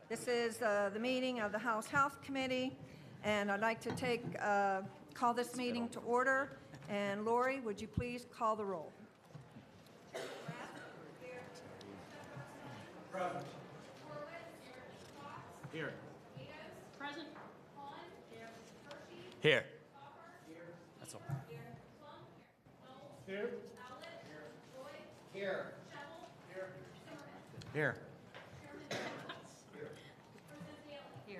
This is the meeting of the House Health Committee, and I'd like to call this meeting to order. And Lori, would you please call the roll? Present. Here. Present. Here. That's all. Here. Here. Here. Here. Yeah.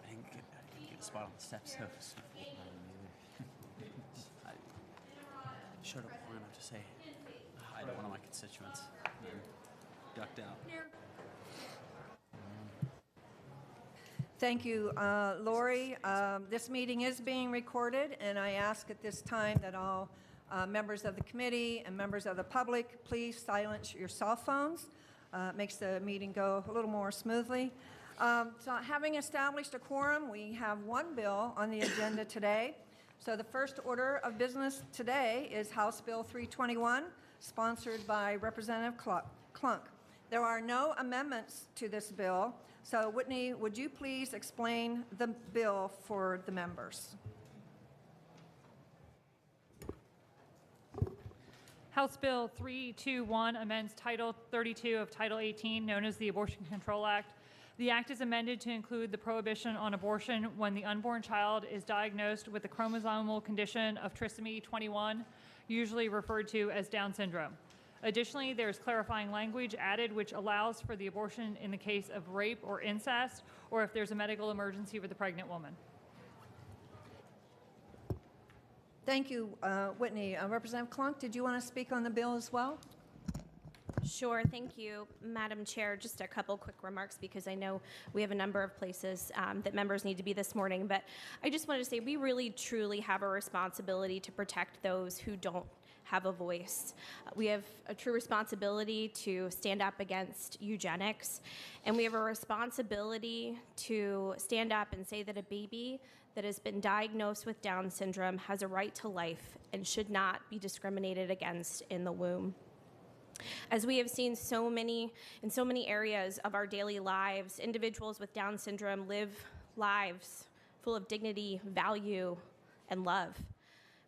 I didn't get a spot on the steps, so I showed up long enough to say hi to one of my constituents and then ducked out. Thank you, Lori. This meeting is being recorded, and I ask at this time that all members of the committee and members of the public please silence your cell phones. Makes the meeting go a little more smoothly. So having established a quorum, we have one bill on the agenda today. So the first order of business today is House Bill 321, sponsored by Representative Klunk. There are no amendments to this bill. So Whitney, would you please explain the bill for the members? House Bill 321 amends Title 32 of Title 18, known as the Abortion Control Act. The act is amended to include the prohibition on abortion when the unborn child is diagnosed with the chromosomal condition of trisomy 21, usually referred to as Down syndrome. Additionally, there is clarifying language added which allows for the abortion in the case of rape or incest, or if there's a medical emergency with the pregnant woman. Thank you, Whitney. Representative Klunk, did you want to speak on the bill as well? Sure, thank you, Madam Chair. Just a couple quick remarks because I know we have a number of places that members need to be this morning, but I just wanted to say we really truly have a responsibility to protect those who don't have a voice. We have a true responsibility to stand up against eugenics, and we have a responsibility to stand up and say that a baby that has been diagnosed with Down syndrome has a right to life and should not be discriminated against in the womb. As we have seen in so many areas of our daily lives, individuals with Down syndrome live lives full of dignity, value, and love.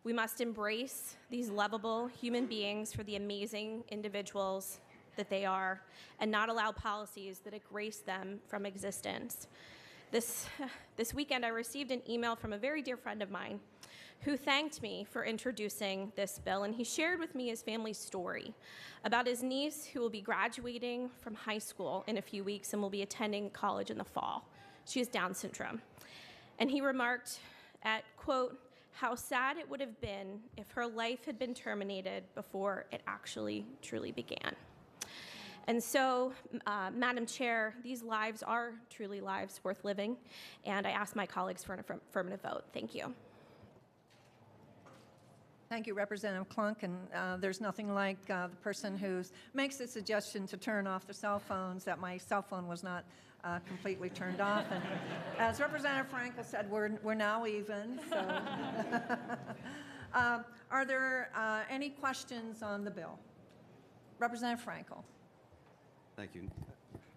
We must embrace these lovable human beings for the amazing individuals that they are and not allow policies that erase them from existence. This weekend, I received an email from a very dear friend of mine who thanked me for introducing this bill, and he shared with me his family's story about his niece who will be graduating from high school in a few weeks and will be attending college in the fall. She has Down syndrome. And he remarked at, quote, how sad it would have been if her life had been terminated before it actually truly began. And so, Madam Chair, these lives are truly lives worth living, and I ask my colleagues for an affirmative vote. Thank you. Thank you, Representative Klunk. And there's nothing like the person who makes the suggestion to turn off the cell phones, that my cell phone was not completely turned off. And as Representative Frankel said, we're now even. So. Are there any questions on the bill? Representative Frankel. Thank you.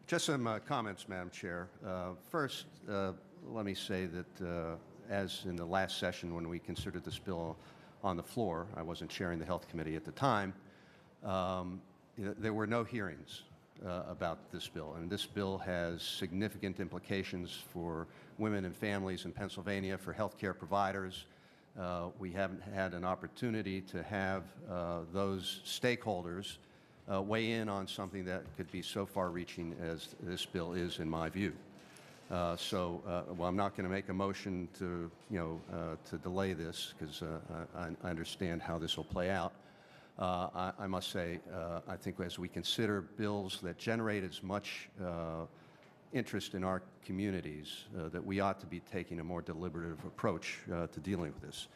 Just some comments, Madam Chair. First, let me say that as in the last session when we considered this bill on the floor, I wasn't chairing the Health Committee at the time, there were no hearings about this bill. And this bill has significant implications for women and families in Pennsylvania, for healthcare providers. We haven't had an opportunity to have those stakeholders weigh in on something that could be so far-reaching as this bill is, in my view. Well, I'm not going to make a motion to, to delay this because I understand how this will play out. I must say, I think as we consider bills that generate as much interest in our communities, that we ought to be taking a more deliberative approach to dealing with this.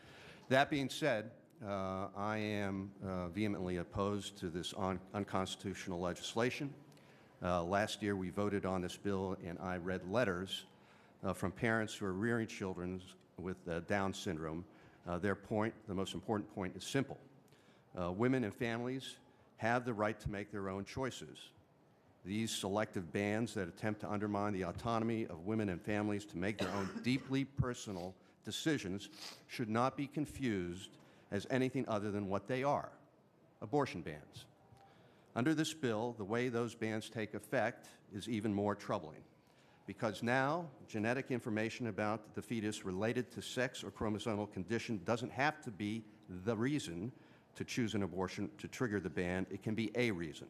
That being said, I am vehemently opposed to this unconstitutional legislation. Last year we voted on this bill, and I read letters from parents who are rearing children with Down syndrome. Their point, the most important point, is simple. Women and families have the right to make their own choices. These selective bans that attempt to undermine the autonomy of women and families to make their own deeply personal decisions should not be confused as anything other than what they are: abortion bans. Under this bill, the way those bans take effect is even more troubling, because now genetic information about the fetus related to sex or chromosomal condition doesn't have to be the reason to choose an abortion to trigger the ban. It can be a reason.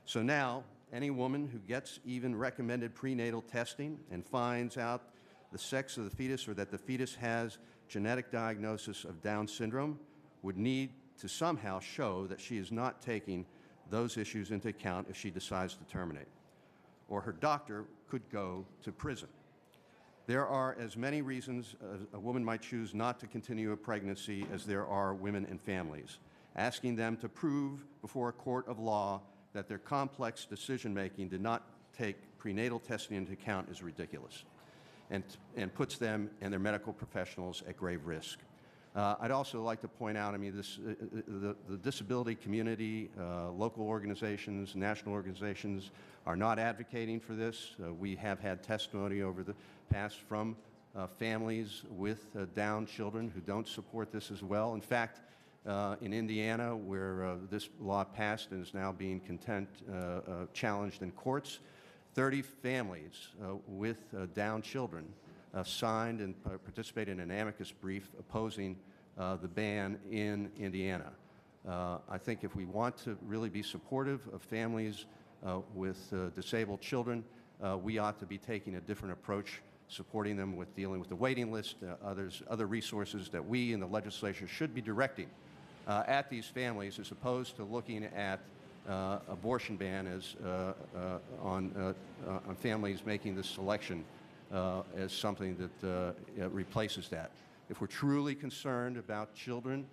So now, any woman who gets even recommended prenatal testing and finds out the sex of the fetus or that the fetus has genetic diagnosis of Down syndrome would need to somehow show that she is not taking those issues into account if she decides to terminate, or her doctor could go to prison. There are as many reasons a woman might choose not to continue a pregnancy as there are women and families. Asking them to prove before a court of law that their complex decision-making did not take prenatal testing into account is ridiculous and puts them and their medical professionals at grave risk. I'd also like to point out, I mean, the disability community, local organizations, national organizations are not advocating for this. We have had testimony over the past from families with Down children who don't support this as well. In fact, in Indiana, where this law passed and is now being challenged in courts, 30 families with Down children signed and participated in an amicus brief opposing the ban in Indiana. I think if we want to really be supportive of families with disabled children, we ought to be taking a different approach, supporting them with dealing with the waiting list, other resources that we in the legislature should be directing at these families, as opposed to looking at abortion ban as on families making this selection as something that replaces that. If we're truly concerned about children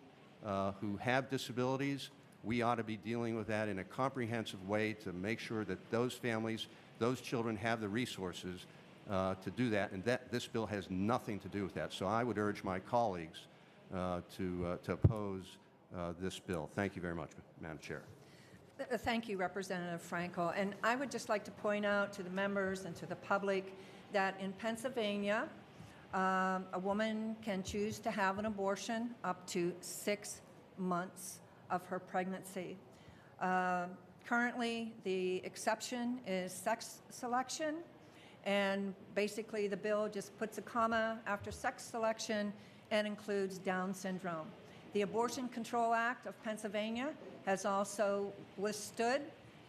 who have disabilities, we ought to be dealing with that in a comprehensive way to make sure that those families, those children have the resources to do that, and that this bill has nothing to do with that. So I would urge my colleagues to oppose this bill. Thank you very much, Madam Chair. Thank you, Representative Frankel. And I would just like to point out to the members and to the public that in Pennsylvania, a woman can choose to have an abortion up to 6 months of her pregnancy. Currently, the exception is sex selection, and basically the bill just puts a comma after sex selection and includes Down syndrome. The Abortion Control Act of Pennsylvania has also withstood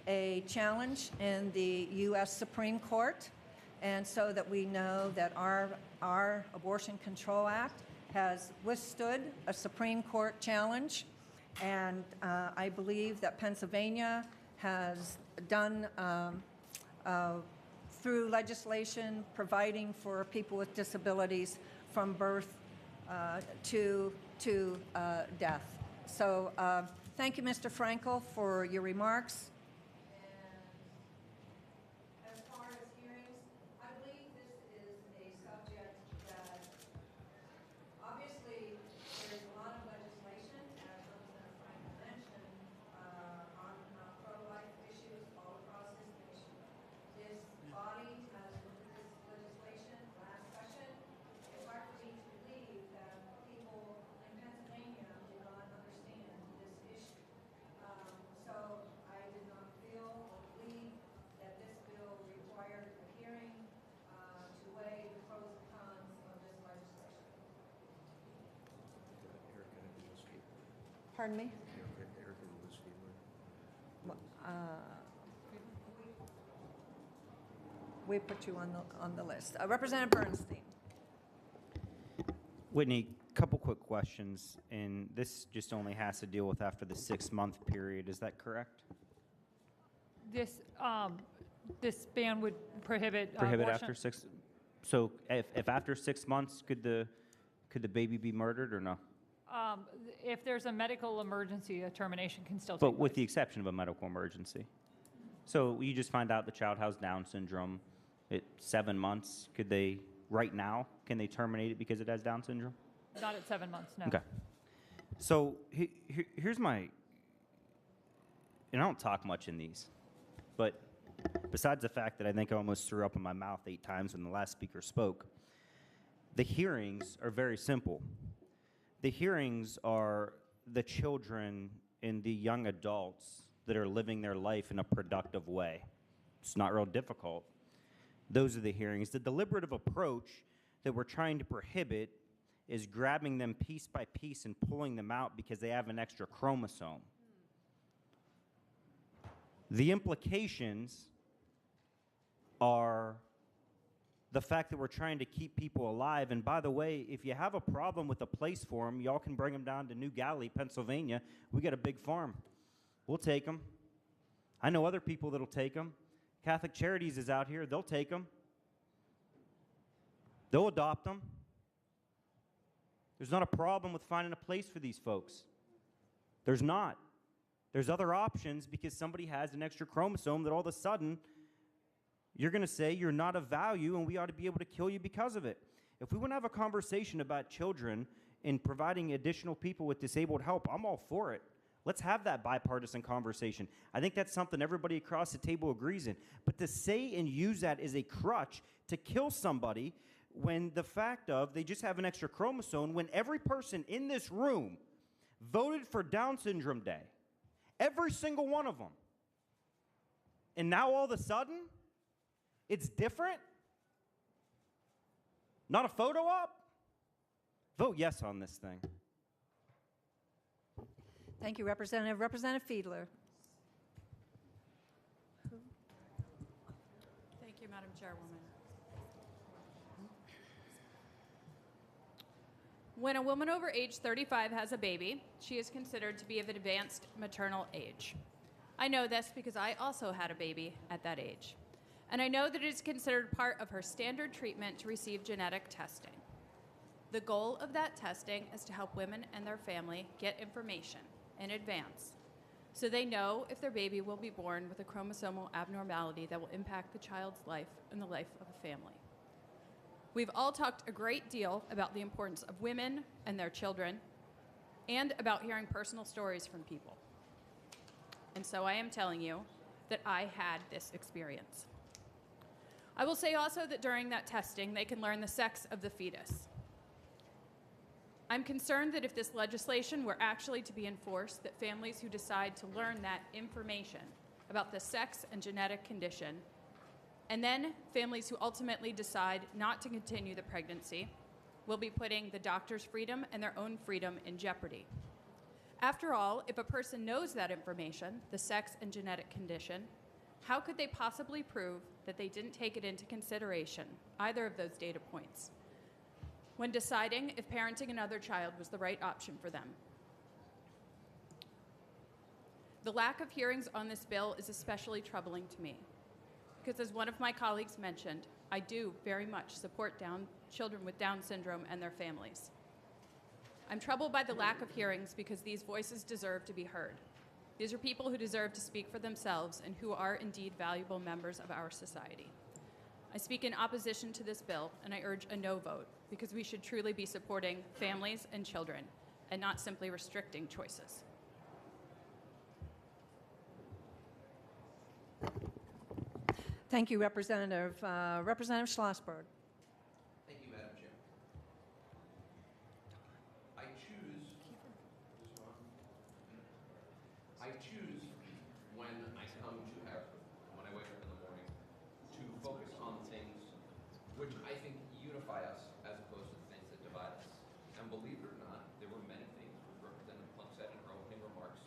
a challenge in the U.S. Supreme Court, and so that we know that our Abortion Control Act has withstood a Supreme Court challenge, and I believe that Pennsylvania has done through legislation providing for people with disabilities from birth to death. So thank you, Mr. Frankel, for your remarks. And as far as hearings, I believe this is a subject that obviously there's a lot of legislation, as Representative Frankel mentioned, on pro-life issues all across this nation. This body has looked at this legislation last session. It's hard for me to believe that people in Pennsylvania did not understand this issue. So I did not feel or believe that this bill required a hearing to weigh the pros and cons of this legislation. Pardon me? We put you on the list. Representative Bernstein. Whitney, couple quick questions, and this just only has to deal with after the 6-month period. Is that correct? This ban would prohibit Prohibit abortion. after 6. So if after 6 months, could the baby be murdered or no? If there's a medical emergency, a termination can still take But with place. the exception of a medical emergency. So you just find out the child has Down syndrome at 7 months. Could they, right now, can they terminate it because it has Down syndrome? Not at 7 months, no. Okay. So here's my, and I don't talk much in these, but besides the fact that I think I almost threw up in my mouth 8 times when the last speaker spoke, the hearings are very simple. The hearings are the children and the young adults that are living their life in a productive way. It's not real difficult. Those are the hearings. The deliberative approach that we're trying to prohibit is grabbing them piece by piece and pulling them out because they have an extra chromosome. The implications are the fact that we're trying to keep people alive. And by the way, if you have a problem with a place for them, y'all can bring them down to New Galley, Pennsylvania. We got a big farm. We'll take them. I know other people that'll take them. Catholic Charities is out here. They'll take them. They'll adopt them. There's not a problem with finding a place for these folks. There's not. There's other options because somebody has an extra chromosome that all of a sudden you're going to say you're not of value and we ought to be able to kill you because of it. If we want to have a conversation about children and providing additional people with disabled help, I'm all for it. Let's have that bipartisan conversation. I think that's something everybody across the table agrees in. But to say and use that as a crutch to kill somebody when the fact of they just have an extra chromosome, when every person in this room voted for Down Syndrome Day, every single one of them, and now all of a sudden, it's different? Not a photo op? Vote yes on this thing. Thank you, Representative. Representative Fiedler. Thank you, Madam Chairwoman. When a woman over age 35 has a baby, she is considered to be of advanced maternal age. I know this because I also had a baby at that age. And I know that it is considered part of her standard treatment to receive genetic testing. The goal of that testing is to help women and their family get information in advance so they know if their baby will be born with a chromosomal abnormality that will impact the child's life and the life of a family. We've all talked a great deal about the importance of women and their children and about hearing personal stories from people. And so I am telling you that I had this experience. I will say also that during that testing, they can learn the sex of the fetus. I'm concerned that if this legislation were actually to be enforced, that families who decide to learn that information about the sex and genetic condition, and then families who ultimately decide not to continue the pregnancy, will be putting the doctor's freedom and their own freedom in jeopardy. After all, if a person knows that information, the sex and genetic condition, how could they possibly prove that they didn't take it into consideration, either of those data points, when deciding if parenting another child was the right option for them? The lack of hearings on this bill is especially troubling to me, because as one of my colleagues mentioned, I do very much support children with Down syndrome and their families. I'm troubled by the lack of hearings because these voices deserve to be heard. These are people who deserve to speak for themselves and who are indeed valuable members of our society. I speak in opposition to this bill, and I urge a no vote, because we should truly be supporting families and children and not simply restricting choices. Thank you, Representative. Representative Schlossberg. Thank you, Madam Chair. I choose when I wake up in the morning, to focus on things which I think unify us as opposed to the things that divide us. And believe it or not, there were many things, which Representative Plunk said in her opening remarks,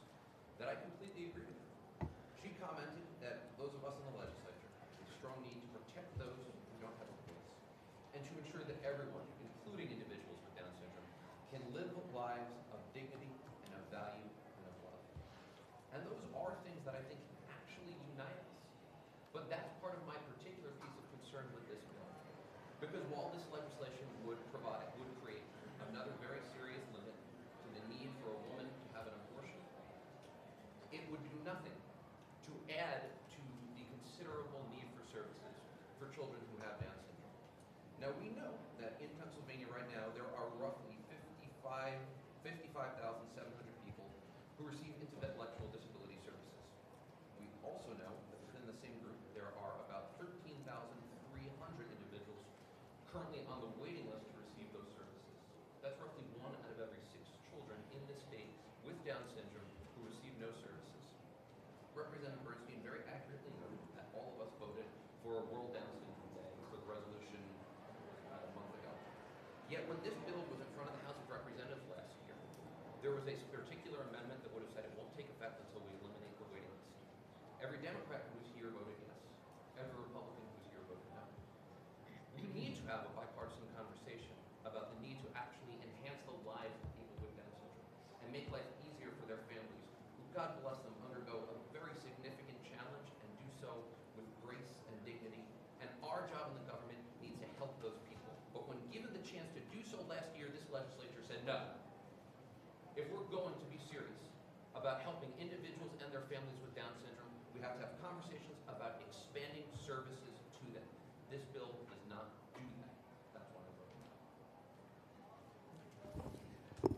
that I completely agree with. She commented that those of us in the legislature have a strong need to protect those who don't have a voice, and to ensure that everyone, including individuals with Down syndrome, can live lives of dignity and of value and of love. And those are things that I think can actually unite us. But that's part of my particular piece of concern with this bill. Because while this legislation would create another very serious limit to the need for a woman to have an abortion, it would do nothing to add to the considerable need for services for children who have Down syndrome. Now, we know that in Pennsylvania right now, there are roughly 55,700 people who receive intellectual disability services. Representative Bernstein very accurately noted that all of us voted for World Down Syndrome Day for the resolution a month ago. Yet when this bill was in front of the House of Representatives last year, there was a particular amendment that would have said it won't take effect until we eliminate the waiting list. Every Democrat who was here voted yes. Every Republican who was here voted no. We need to have a bipartisan conversation about the need to actually enhance the lives of people with Down syndrome and make life easier for their families who, God bless them, undergo a very significant challenge and do so with grace and dignity. And our job in the government needs to help those people. But when given the chance to do so last year, this legislature said no. If we're going to be serious about helping individuals and their families with Down syndrome, we have to have conversations about expanding services to them. This bill does not do that. That's why I'm voting no.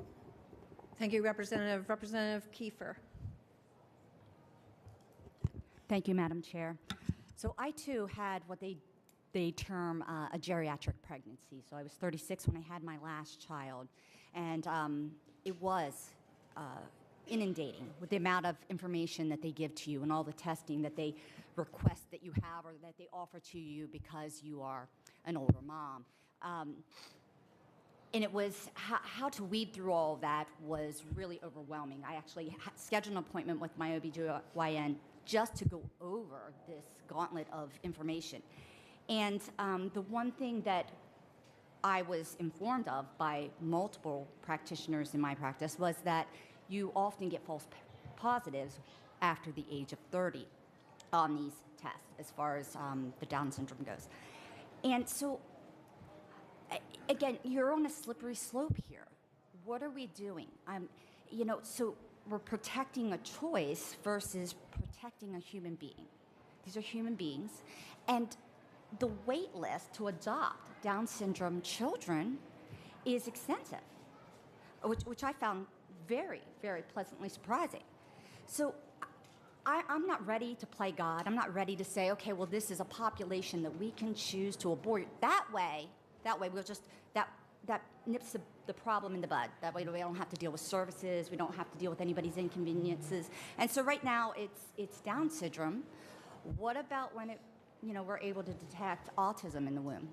Thank you, Representative. Representative Kiefer. Thank you, Madam Chair. So I too had what they term a geriatric pregnancy. So I was 36 when I had my last child, and it was inundating with the amount of information that they give to you and all the testing that they request that you have or that they offer to you because you are an older mom. And it was how to weed through all of that was really overwhelming. I actually scheduled an appointment with my OBGYN just to go over this gauntlet of information. And the one thing that I was informed of by multiple practitioners in my practice was that you often get false positives after the age of 30 on these tests as far as the Down syndrome goes. And so, again, you're on a slippery slope here. What are we doing? So we're protecting a choice versus protecting a human being. These are human beings. And the wait list to adopt Down syndrome children is extensive, which I found very, very pleasantly surprising. So I'm not ready to play God. I'm not ready to say, okay, well, this is a population that we can choose to abort. That way we'll just, that nips the problem in the bud. That way we don't have to deal with services. We don't have to deal with anybody's inconveniences. And so right now it's Down syndrome. What about when we're able to detect autism in the womb?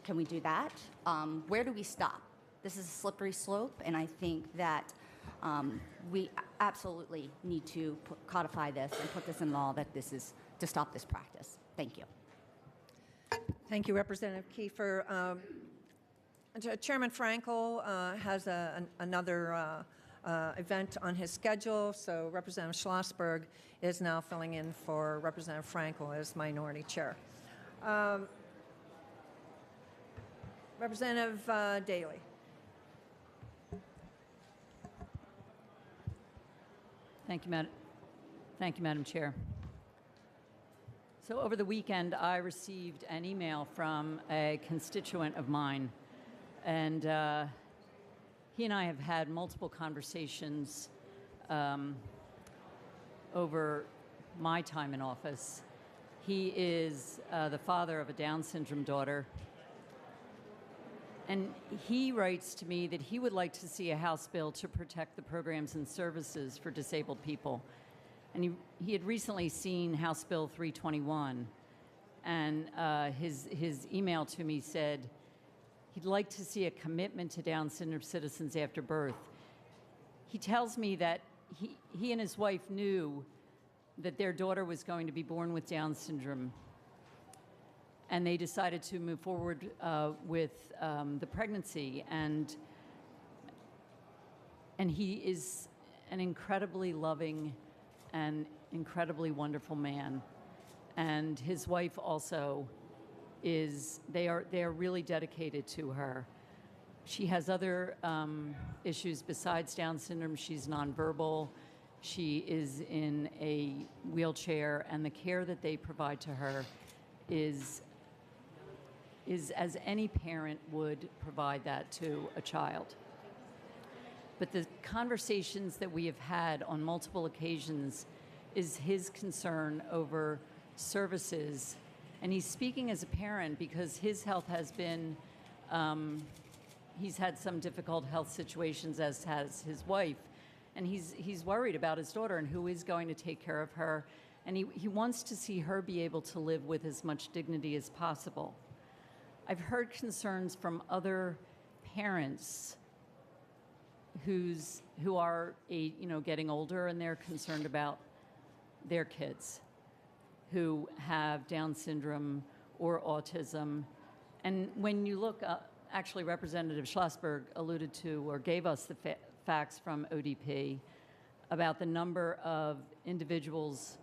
Can we do that? Where do we stop? This is a slippery slope, and I think that we absolutely need to codify this and put this in law that this is to stop this practice. Thank you. Thank you, Representative Kiefer. Chairman Frankel has another event on his schedule, so Representative Schlossberg is now filling in for Representative Frankel as Minority Chair. Representative Daley. Thank you, Madam Chair. So over the weekend, I received an email from a constituent of mine, and he and I have had multiple conversations over my time in office. He is the father of a Down syndrome daughter, and he writes to me that he would like to see a House bill to protect the programs and services for disabled people. And he had recently seen House Bill 321, and his email to me said he'd like to see a commitment to Down syndrome citizens after birth. He tells me that he and his wife knew that their daughter was going to be born with Down syndrome, and they decided to move forward with the pregnancy. And he is an incredibly loving and incredibly wonderful man. And his wife also is, they are really dedicated to her. She has other issues besides Down syndrome. She's nonverbal. She is in a wheelchair, and the care that they provide to her is as any parent would provide that to a child. But the conversations that we have had on multiple occasions is his concern over services. And he's speaking as a parent because his health has been, he's had some difficult health situations, as has his wife. And he's worried about his daughter and who is going to take care of her. And he wants to see her be able to live with as much dignity as possible. I've heard concerns from other parents who are getting older, and they're concerned about their kids who have Down syndrome or autism. And when you look, actually Representative Schlossberg alluded to or gave us the facts from ODP about the number of individuals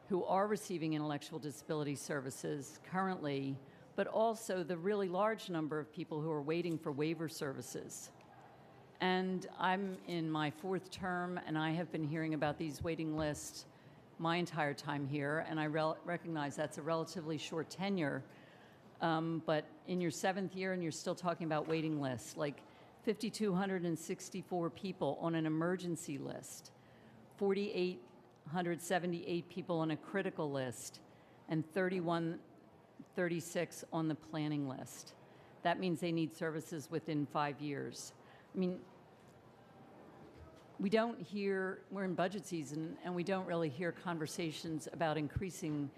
who are receiving intellectual disability services currently, but also the really large number of people who are waiting for waiver services. And I'm in my 4th term, and I have been hearing about these waiting lists my entire time here, and I recognize that's a relatively short tenure, but in your 7th year and you're still talking about waiting lists, like 5,264 people on an emergency list, 4,878 people on a critical list, and 3,136 on the planning list. That means they need services within 5 years. I mean, we're in budget season, and we don't really hear conversations about increasing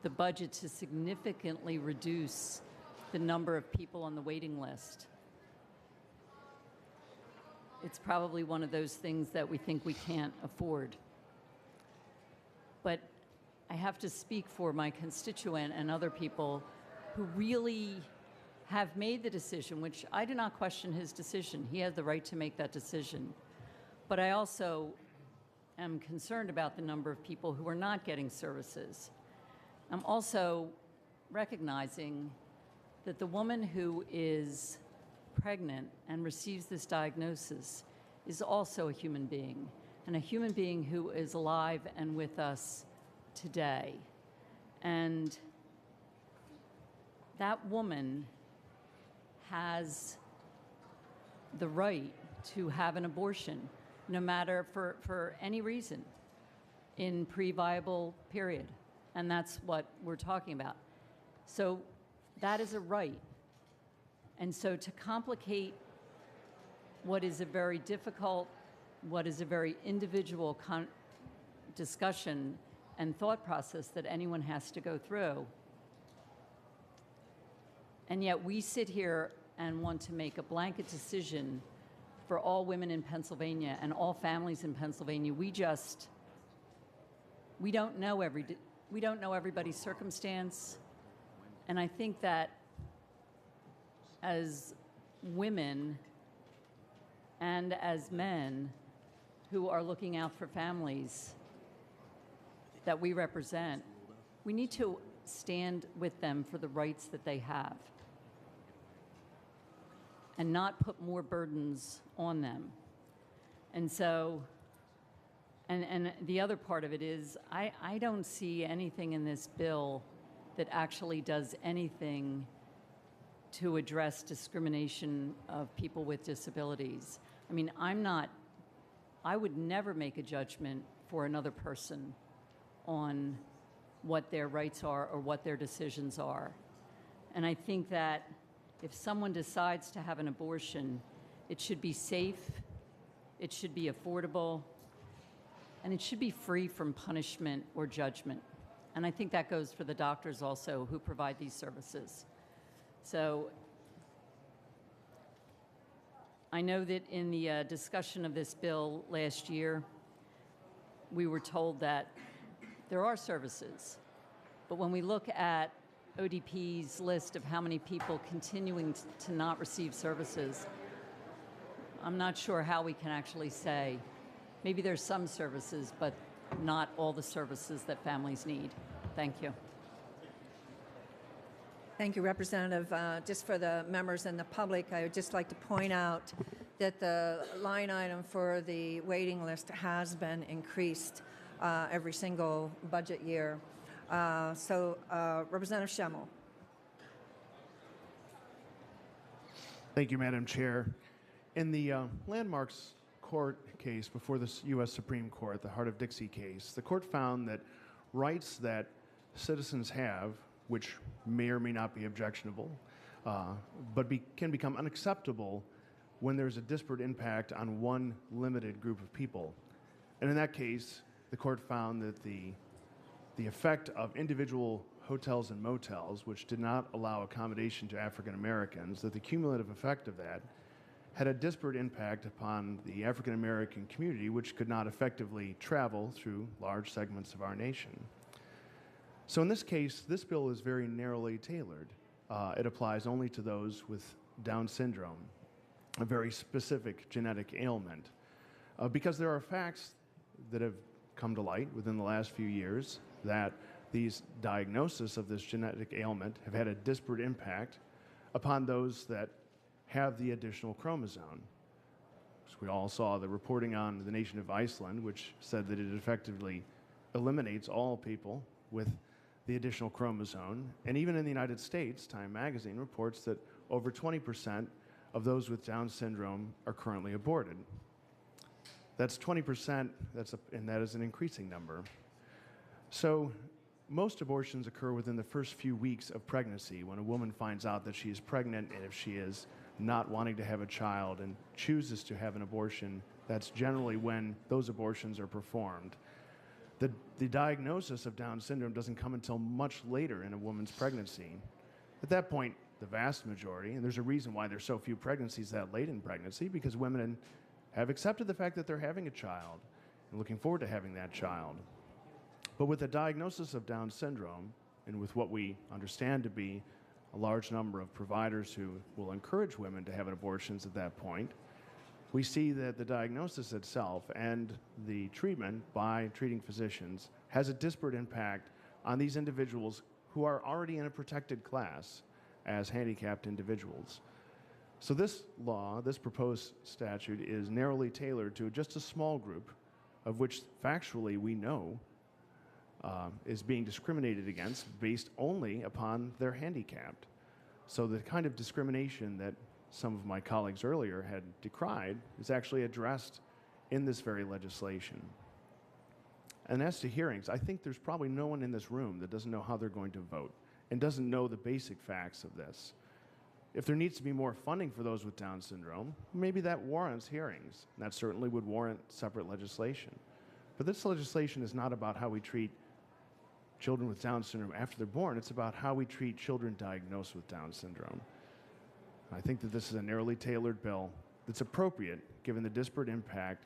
the budget to significantly reduce the number of people on the waiting list. It's probably one of those things that we think we can't afford. But I have to speak for my constituent and other people who really have made the decision, which I do not question his decision. He has the right to make that decision. But I also am concerned about the number of people who are not getting services. I'm also recognizing that the woman who is pregnant and receives this diagnosis is also a human being, and a human being who is alive and with us today. And that woman has the right to have an abortion, no matter for any reason, in pre-viable period. And that's what we're talking about. So that is a right. And so to complicate what is a very difficult, what is a very individual discussion and thought process that anyone has to go through, and yet we sit here and want to make a blanket decision for all women in Pennsylvania and all families in Pennsylvania. We don't know everybody's circumstance. And I think that as women and as men who are looking out for families that we represent, we need to stand with them for the rights that they have and not put more burdens on them. And so, and the other part of it is, I don't see anything in this bill that actually does anything to address discrimination of people with disabilities. I mean, I would never make a judgment for another person on what their rights are or what their decisions are. And I think that if someone decides to have an abortion, it should be safe, it should be affordable, and it should be free from punishment or judgment. And I think that goes for the doctors also who provide these services. So I know that in the discussion of this bill last year, we were told that there are services, but when we look at ODP's list of how many people continuing to not receive services, I'm not sure how we can actually say, maybe there's some services, but not all the services that families need. Thank you. Thank you, Representative. Just for the members and the public, I would just like to point out that the line item for the waiting list has been increased every single budget year. Representative Schemmel. Thank you, Madam Chair. In the Landmarks Court case before the U.S. Supreme Court, the Heart of Dixie case, the court found that rights that citizens have, which may or may not be objectionable, but can become unacceptable when there's a disparate impact on one limited group of people. And in that case, the court found that the effect of individual hotels and motels, which did not allow accommodation to African Americans, that the cumulative effect of that had a disparate impact upon the African American community, which could not effectively travel through large segments of our nation. So in this case, this bill is very narrowly tailored. It applies only to those with Down syndrome, a very specific genetic ailment, because there are facts that have come to light within the last few years that these diagnoses of this genetic ailment have had a disparate impact upon those that have the additional chromosome. So we all saw the reporting on the nation of Iceland, which said that it effectively eliminates all people with the additional chromosome. And even in the United States, Time magazine reports that over 20% of those with Down syndrome are currently aborted. That's 20%, and that is an increasing number. So most abortions occur within the first few weeks of pregnancy when a woman finds out that she is pregnant, and if she is not wanting to have a child and chooses to have an abortion, that's generally when those abortions are performed. The diagnosis of Down syndrome doesn't come until much later in a woman's pregnancy. At that point, the vast majority, and there's a reason why there's so few pregnancies that late in pregnancy, because women have accepted the fact that they're having a child and looking forward to having that child. But with the diagnosis of Down syndrome, and with what we understand to be a large number of providers who will encourage women to have abortions at that point, we see that the diagnosis itself and the treatment by treating physicians has a disparate impact on these individuals who are already in a protected class as handicapped individuals. So this law, this proposed statute, is narrowly tailored to just a small group of which factually we know is being discriminated against based only upon their handicap. So the kind of discrimination that some of my colleagues earlier had decried is actually addressed in this very legislation. And as to hearings, I think there's probably no one in this room that doesn't know how they're going to vote and doesn't know the basic facts of this. If there needs to be more funding for those with Down syndrome, maybe that warrants hearings. That certainly would warrant separate legislation. But this legislation is not about how we treat children with Down syndrome after they're born. It's about how we treat children diagnosed with Down syndrome. I think that this is a narrowly tailored bill that's appropriate given the disparate impact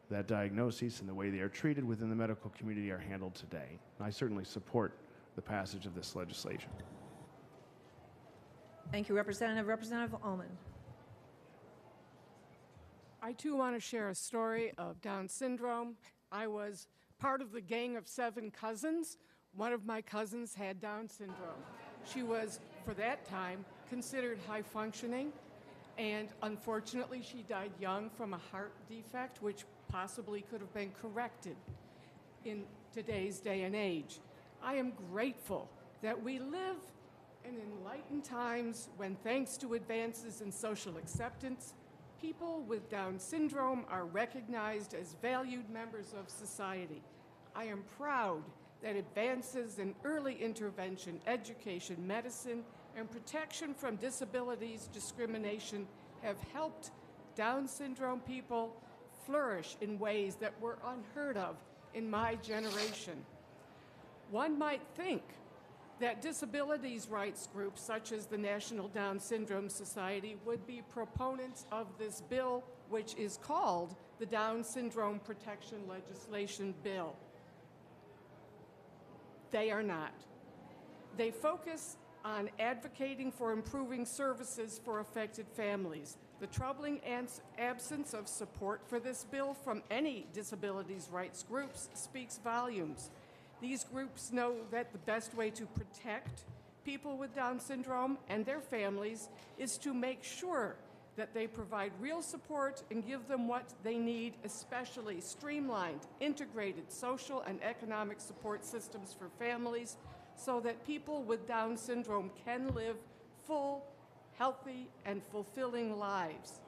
that diagnoses and the way they are treated within the medical community are handled today. And I certainly support the passage of this legislation. Thank you, Representative. Representative Almond. I too want to share a story of Down syndrome. I was part of the gang of 7 cousins. One of my cousins had Down syndrome. She was, for that time, considered high functioning, and unfortunately she died young from a heart defect which possibly could have been corrected in today's day and age. I am grateful that we live in enlightened times when, thanks to advances in social acceptance, people with Down syndrome are recognized as valued members of society. I am proud that advances in early intervention, education, medicine, and protection from disabilities discrimination have helped Down syndrome people flourish in ways that were unheard of in my generation. One might think that disabilities rights groups such as the National Down Syndrome Society would be proponents of this bill, which is called the Down Syndrome Protection Legislation Bill. They are not. They focus on advocating for improving services for affected families. The troubling absence of support for this bill from any disabilities rights groups speaks volumes. These groups know that the best way to protect people with Down syndrome and their families is to make sure that they provide real support and give them what they need, especially streamlined, integrated social and economic support systems for families, so that people with Down syndrome can live full, healthy, and fulfilling lives.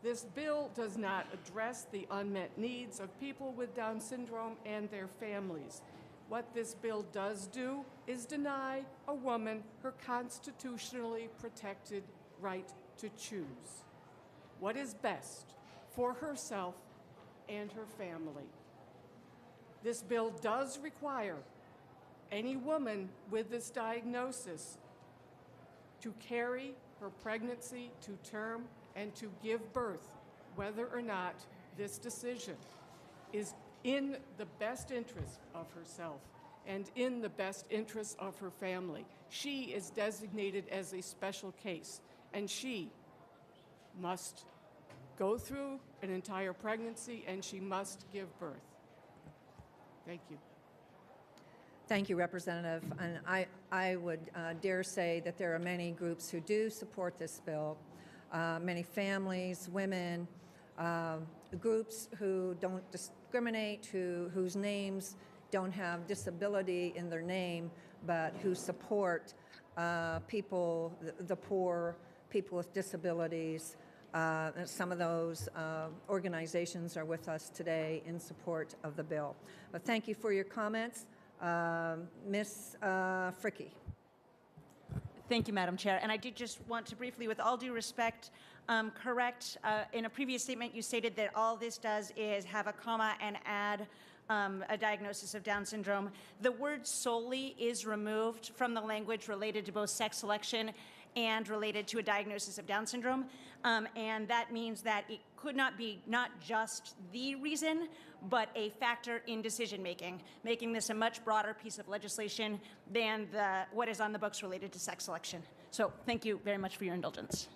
This bill does not address the unmet needs of people with Down syndrome and their families. What this bill does do is deny a woman her constitutionally protected right to choose. what is best for herself and her family. This bill does require any woman with this diagnosis to carry her pregnancy to term and to give birth, whether or not this decision is in the best interest of herself and in the best interest of her family. She is designated as a special case, and she must go through an entire pregnancy, and she must give birth. Thank you. Thank you, Representative. And I would dare say that there are many groups who do support this bill, many families, women, groups who don't discriminate, whose names don't have disability in their name, but who support people, the poor, people with disabilities. And some of those organizations are with us today in support of the bill. But thank you for your comments. Ms. Fricke. Thank you, Madam Chair. And I did just want to briefly, with all due respect, correct. In a previous statement, you stated that all this does is have a comma and add a diagnosis of Down syndrome. The word solely is removed from the language related to both sex selection and related to a diagnosis of Down syndrome. And that means that it could not be not just the reason, but a factor in decision making, making this a much broader piece of legislation than what is on the books related to sex selection. So thank you very much for your indulgence.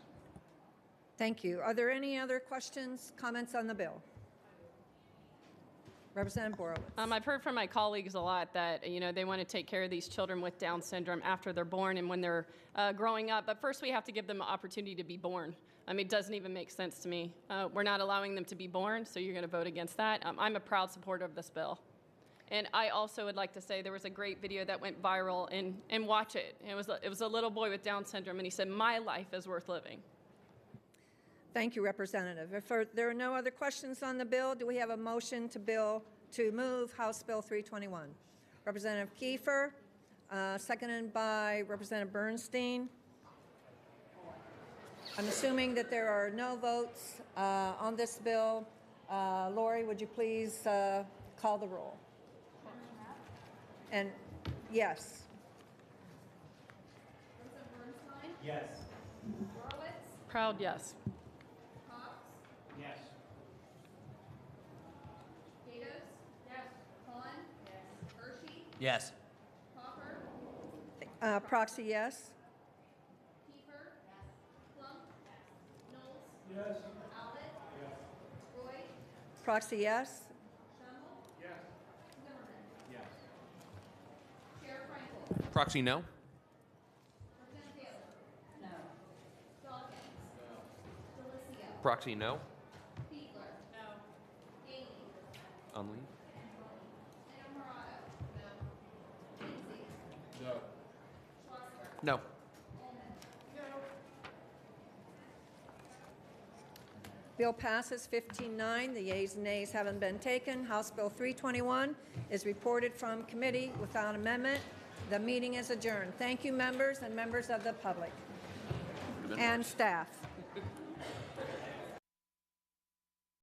Thank you. Are there any other questions, comments on the bill? Representative Borowitz. I've heard from my colleagues a lot that, you know, they want to take care of these children with Down syndrome after they're born and when they're growing up. But first we have to give them an opportunity to be born. I mean, it doesn't even make sense to me. We're not allowing them to be born, so you're going to vote against that. I'm a proud supporter of this bill. And I also would like to say there was a great video that went viral, and watch it. It was a little boy with Down syndrome, and he said, "My life is worth living." Thank you, Representative. If there are no other questions on the bill, do we have a motion to move House Bill 321? Representative Kiefer, seconded by Representative Bernstein. I'm assuming that there are no votes on this bill. Lori, would you please call the roll? And yes. Yes. Proud yes. Yes. Yes. Proxy yes. Yes. Proxy yes. Proxy no? Proxy no? Unlead? No. Bill passes 15-9. The yeas and nays haven't been taken. House Bill 321 is reported from committee without amendment. The meeting is adjourned. Thank you, members and members of the public and staff.